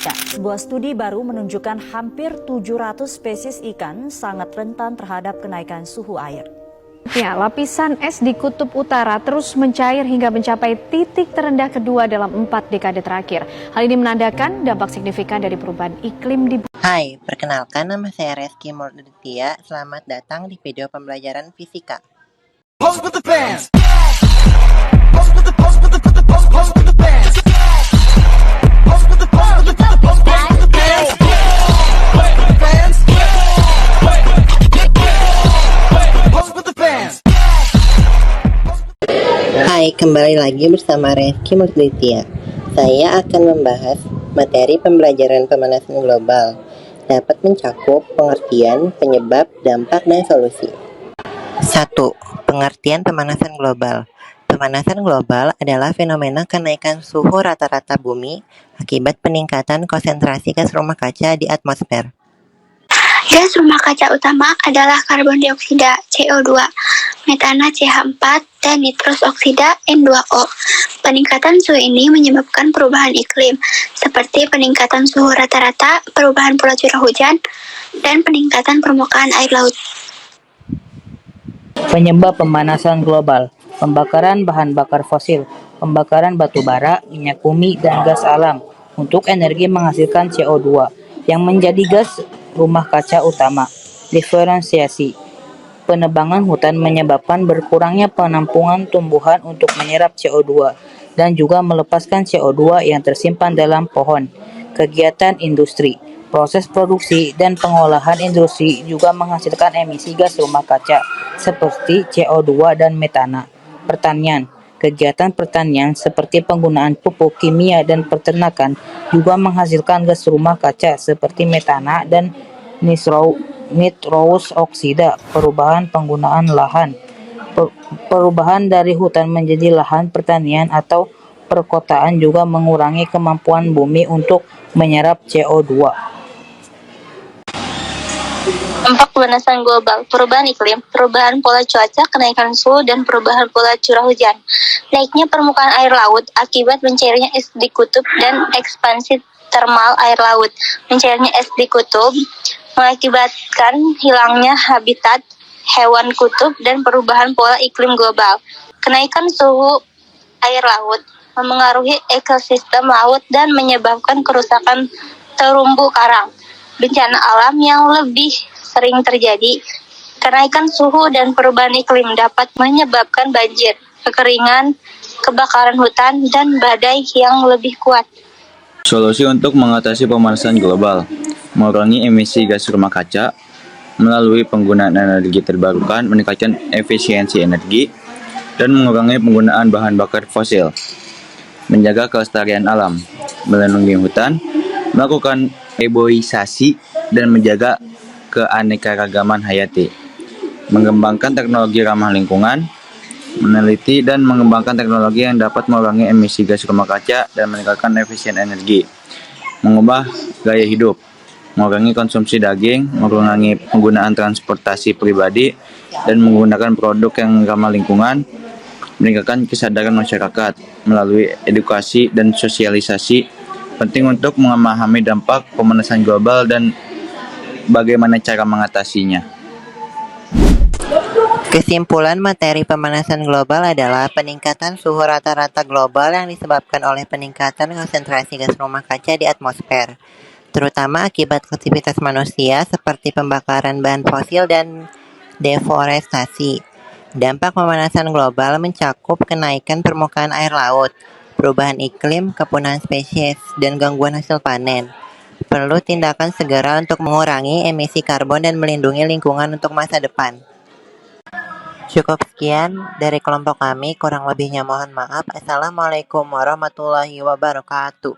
Ya, sebuah studi baru menunjukkan hampir 700 spesies ikan sangat rentan terhadap kenaikan suhu air. Ya, lapisan es di Kutub Utara terus mencair hingga mencapai titik terendah kedua dalam 4 dekade terakhir. Hal ini menandakan dampak signifikan dari perubahan iklim di bumi. Hai, perkenalkan nama saya Reski Murditia. Selamat datang di video pembelajaran fisika. Hai, kembali lagi bersama Reski Murditia. Saya akan membahas materi pembelajaran pemanasan global. Dapat mencakup pengertian, penyebab, dampak, dan solusi. 1. Pengertian pemanasan global. Pemanasan global adalah fenomena kenaikan suhu rata-rata bumi akibat peningkatan konsentrasi gas rumah kaca di atmosfer. Gas rumah kaca utama adalah karbon dioksida CO2, metana CH4, dan nitrous oksida N2O. Peningkatan suhu ini menyebabkan perubahan iklim, seperti peningkatan suhu rata-rata, perubahan pola curah hujan, dan peningkatan permukaan air laut. Penyebab pemanasan global: pembakaran bahan bakar fosil, pembakaran batu bara, minyak bumi, dan gas alam untuk energi menghasilkan CO2 yang menjadi gas rumah kaca utama. Diferensiasi: penebangan hutan menyebabkan berkurangnya penampungan tumbuhan untuk menyerap CO2 dan juga melepaskan CO2 yang tersimpan dalam pohon. Kegiatan industri: proses produksi dan pengolahan industri juga menghasilkan emisi gas rumah kaca seperti CO2 dan metana. Pertanian: kegiatan pertanian seperti penggunaan pupuk kimia dan peternakan juga menghasilkan gas rumah kaca seperti metana dan nitrous oksida. Perubahan penggunaan lahan: perubahan dari hutan menjadi lahan pertanian atau perkotaan juga mengurangi kemampuan bumi untuk menyerap CO2. Dampak pemanasan global: perubahan iklim, perubahan pola cuaca, kenaikan suhu, dan perubahan pola curah hujan. Naiknya permukaan air laut akibat mencairnya es di kutub dan ekspansi termal air laut. Mencairnya es di kutub mengakibatkan hilangnya habitat hewan kutub dan perubahan pola iklim global. Kenaikan suhu air laut memengaruhi ekosistem laut dan menyebabkan kerusakan terumbu karang. Bencana alam yang lebih sering terjadi: kenaikan suhu dan perubahan iklim dapat menyebabkan banjir, kekeringan, kebakaran hutan, dan badai yang lebih kuat. Solusi untuk mengatasi pemanasan global: mengurangi emisi gas rumah kaca melalui penggunaan energi terbarukan, meningkatkan efisiensi energi, dan mengurangi penggunaan bahan bakar fosil. Menjaga kelestarian alam, melindungi hutan, melakukan reboisasi, dan menjaga keanekaragaman hayati. Mengembangkan teknologi ramah lingkungan, meneliti dan mengembangkan teknologi yang dapat mengurangi emisi gas rumah kaca dan meningkatkan efisien energi. Mengubah gaya hidup, mengurangi konsumsi daging, mengurangi penggunaan transportasi pribadi, dan menggunakan produk yang ramah lingkungan. Meningkatkan kesadaran masyarakat melalui edukasi dan sosialisasi penting untuk memahami dampak pemanasan global dan bagaimana cara mengatasinya. Kesimpulan materi pemanasan global adalah peningkatan suhu rata-rata global yang disebabkan oleh peningkatan konsentrasi gas rumah kaca di atmosfer, terutama akibat aktivitas manusia seperti pembakaran bahan fosil dan deforestasi. Dampak pemanasan global mencakup kenaikan permukaan air laut, perubahan iklim, kepunahan spesies, dan gangguan hasil panen. Perlu tindakan segera untuk mengurangi emisi karbon dan melindungi lingkungan untuk masa depan. Cukup sekian dari kelompok kami, kurang lebihnya mohon maaf. Assalamualaikum warahmatullahi wabarakatuh.